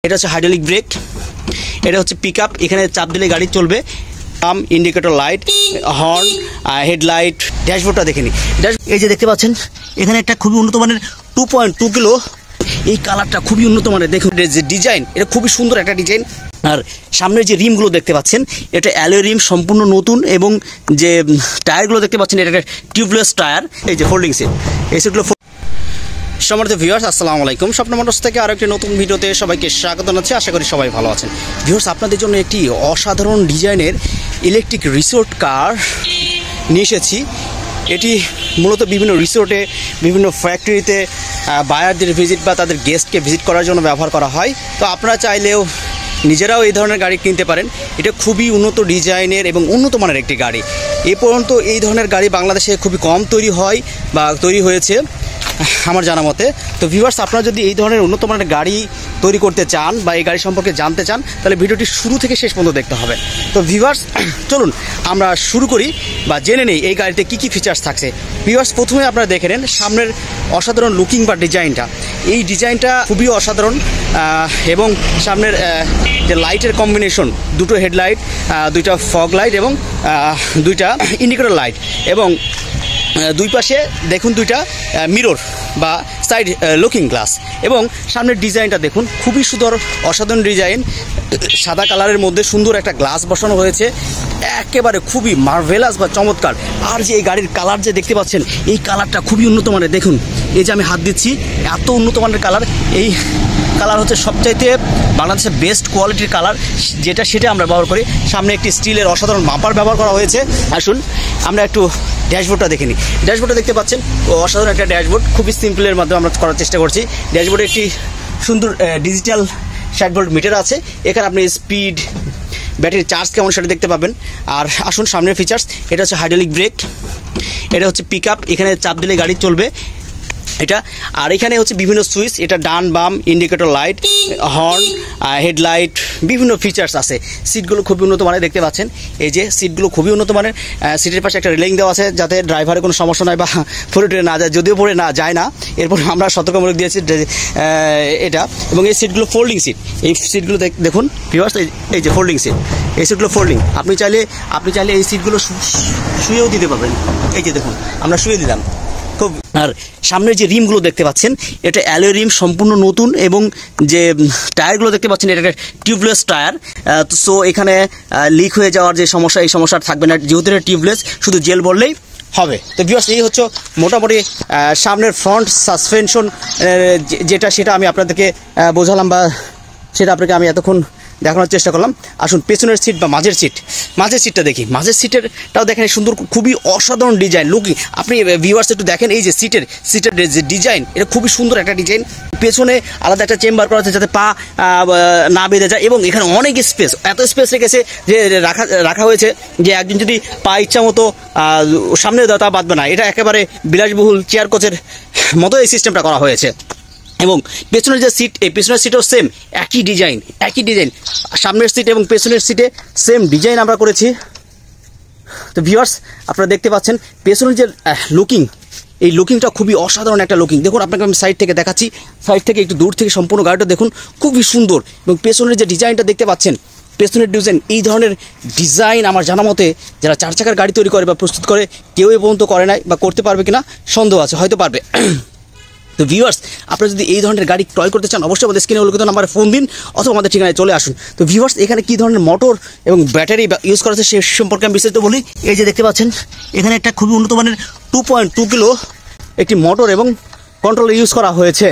এটা হচ্ছে hydraulic break, এটা হচ্ছে পিকআপ। এখানে চাপ দিলে গাড়ি চলবে। ইন্ডিকেটর লাইট, হর্ন, হেডলাইট, ড্যাশবোর্ডটা দেখে নিই। এই যে দেখতে পাচ্ছেন এখানে একটা খুবই উন্নত মানের 2.2 কিলো, এই কালারটা খুবই উন্নত মানের। দেখুন যে ডিজাইন, এটা খুবই সুন্দর একটা ডিজাইন। আর সামনের যে রিমগুলো দেখতে পাচ্ছেন এটা অ্যালয় রিম, সম্পূর্ণ নতুন। এবং যে টায়ারগুলো দেখতে পাচ্ছেন এটা একটা টিউবলেস টায়ার। এই যে ফোল্ডিং সিট, এই সিটগুলো। সম্মানিত ভিউয়ার্স, আসসালামু আলাইকুম। স্বপ্ন মোটরস থেকে আরও একটি নতুন ভিডিওতে সবাইকে স্বাগত জানাচ্ছি। আশা করি সবাই ভালো আছেন। ভিউয়ার্স, আপনাদের জন্য একটি অসাধারণ ডিজাইনের ইলেকট্রিক রিসোর্ট কার নিয়ে এসেছি। এটি মূলত বিভিন্ন রিসোর্টে, বিভিন্ন ফ্যাক্টরিতে বায়ারদের ভিজিট বা তাদের গেস্টকে ভিজিট করার জন্য ব্যবহার করা হয়। তো আপনারা চাইলেও নিজেরাও এই ধরনের গাড়ি কিনতে পারেন। এটা খুবই উন্নত ডিজাইনের এবং উন্নত মানের একটি গাড়ি। এ পর্যন্ত এই ধরনের গাড়ি বাংলাদেশে খুবই কম তৈরি হয় বা তৈরি হয়েছে আমার জানা মতে। তো ভিউয়ার্স, আপনারা যদি এই ধরনের উন্নত মানের গাড়ি তৈরি করতে চান বা এই গাড়ি সম্পর্কে জানতে চান, তাহলে ভিডিওটি শুরু থেকে শেষ পর্যন্ত দেখতে হবে। তো ভিউয়ার্স, চলুন আমরা শুরু করি বা জেনে নেই এই গাড়িতে কী কী ফিচার্স থাকছে। ভিউয়ার্স, প্রথমে আপনারা দেখে নেন সামনের অসাধারণ লুকিং বা ডিজাইনটা। এই ডিজাইনটা খুবই অসাধারণ। এবং সামনের যে লাইটের কম্বিনেশন, দুটো হেডলাইট, দুইটা ফগ লাইট এবং দুইটা ইন্ডিকেটর লাইট, এবং দুই পাশে দেখুন দুইটা মিরর বা সাইড লুকিং গ্লাস। এবং সামনের ডিজাইনটা দেখুন, খুবই সুন্দর, অসাধারণ ডিজাইন। সাদা কালারের মধ্যে সুন্দর একটা গ্লাস বসানো হয়েছে, একেবারে খুবই মার্ভেলাস বা চমৎকার। আর যে এই গাড়ির কালার যে দেখতে পাচ্ছেন, এই কালারটা খুবই উন্নত মানের। দেখুন, এই যে আমি হাত দিচ্ছি, এত উন্নত মানের কালার। এই কালার হচ্ছে সবচাইতে বাংলাদেশের বেস্ট কোয়ালিটির কালার, সেটা আমরা ব্যবহার করি। সামনে একটি স্টিলের অসাধারণ বাম্পার ব্যবহার করা হয়েছে। আসুন আমরা একটু ড্যাশবোর্ডটা দেখে নিই। ড্যাশবোর্ডটা দেখতে পাচ্ছেন, অসাধারণ একটা ড্যাশবোর্ড। খুবই সিম্পলের মাধ্যমে আমরা করার চেষ্টা করছি। ড্যাশবোর্ডে একটি সুন্দর ডিজিটাল 60 ভোল্ট মিটার আছে। এখানে আপনি স্পিড, ব্যাটারি চার্জ কেমন সেটা দেখতে পাবেন। আর আসুন সামনের ফিচার্স, এটা হচ্ছে হাইড্রোলিক ব্রেক, এটা হচ্ছে পিকআপ। এখানে চাপ দিলে গাড়ি চলবে এটা। আর এখানে হচ্ছে বিভিন্ন সুইচ, এটা ডান বাম, ইন্ডিকেটর লাইট, হর্ন, হেডলাইট, বিভিন্ন ফিচার্স আছে। সিটগুলো খুবই উন্নত মানের দেখতে পাচ্ছেন। এই যে সিটগুলো খুবই উন্নত মানের। সিটের পাশে একটা রেলিং দেওয়া আছে যাতে ড্রাইভারের কোনো সমস্যা নয় বা পড়ে টরে না যায়। যদিও পড়ে না যায় না, এরপর আমরা সতর্কমূলক দিয়েছি এটা। এবং এই সিটগুলো ফোল্ডিং সিট। এই সিটগুলো দেখুন ভিউয়ার্স, এই যে ফোল্ডিং সিট, এই সিটগুলো ফোল্ডিং। আপনি চাইলে এই সিটগুলো শুয়েও দিতে পারবেন। এই যে দেখুন, আমরা শুয়ে দিলাম খুব। আর সামনের যে রিমগুলো দেখতে পাচ্ছেন এটা অ্যালয় রিম, সম্পূর্ণ নতুন। এবং যে টায়ারগুলো দেখতে পাচ্ছেন এটা একটা টিউবলেস টায়ার। সো এখানে লিক হয়ে যাওয়ার যে সমস্যা, এই সমস্যা থাকবে না, যেহেতু এটা টিউবলেস, শুধু জেল বললেই হবে। তো ভিউয়ার্স, এই হচ্ছে মোটামুটি সামনের ফ্রন্ট সাসপেনশন সেটা আমি আপনাদেরকে বোঝালাম বা সেটা আপনাকে আমি এতক্ষণ দেখানোর চেষ্টা করলাম। আসুন পেছনের সিট বা মাঝের সিটটা দেখি। মাঝের সিটেরটাও দেখেন, সুন্দর, খুবই অসাধারণ ডিজাইন, লুকিং। আপনি ভিউয়ার্স একটু দেখেন, এই যে সিটের যে ডিজাইন, এটা খুবই সুন্দর একটা ডিজাইন। পেছনে আলাদা একটা চেম্বার করা আছে যাতে পা না বেঁধে যায়। এবং এখানে অনেক স্পেস, এত স্পেস রেখেছে যে রাখা হয়েছে যে একজন যদি পা ইচ্ছা মতো সামনে দেওয়া তা বাঁধবে না। এটা একেবারে বিলাসবহুল চেয়ার কোচের মতো এই সিস্টেমটা করা হয়েছে। এবং পেছনের যে সিট, এই পেছনের সিটও সেম একই ডিজাইন। সামনের সিট এবং পেছনের সিটে সেম ডিজাইন আমরা করেছি। তো ভিউয়ার্স, আপনারা দেখতে পাচ্ছেন পেছনের যে লুকিং, এই লুকিংটা খুবই অসাধারণ একটা লুকিং। দেখুন, আপনাকে আমি সাইড থেকে দেখাচ্ছি, সাইড থেকে একটু দূর থেকে সম্পূর্ণ গাড়িটা দেখুন, খুবই সুন্দর। এবং পেছনের যে ডিজাইনটা দেখতে পাচ্ছেন, পেছনের ডিজাইন, এই ধরনের ডিজাইন আমার জানা মতে যারা 4 চাকার গাড়ি তৈরি করে বা প্রস্তুত করে, কেউ এ পর্যন্ত করে নাই বা করতে পারবে কিনা সন্দেহ আছে, হয়তো পারবে। তো ভিউয়ার্স, আপনারা যদি এই ধরনের গাড়ি ক্রয় করতে চান, অবশ্যই আমাদের স্ক্রিনে উল্লেখিত নাম্বারে ফোন দিন অথবা আমাদের ঠিকানায় চলে আসুন। তো ভিউয়ার্স, এখানে কী ধরনের মোটর এবং ব্যাটারি ইউজ করা হচ্ছে সে সম্পর্কে আমি বিস্তারিত বলি। এই যে দেখতে পাচ্ছেন এখানে একটা খুবই উন্নত মানের 2.2 কিলো একটি মোটর এবং কন্ট্রোল ইউজ করা হয়েছে।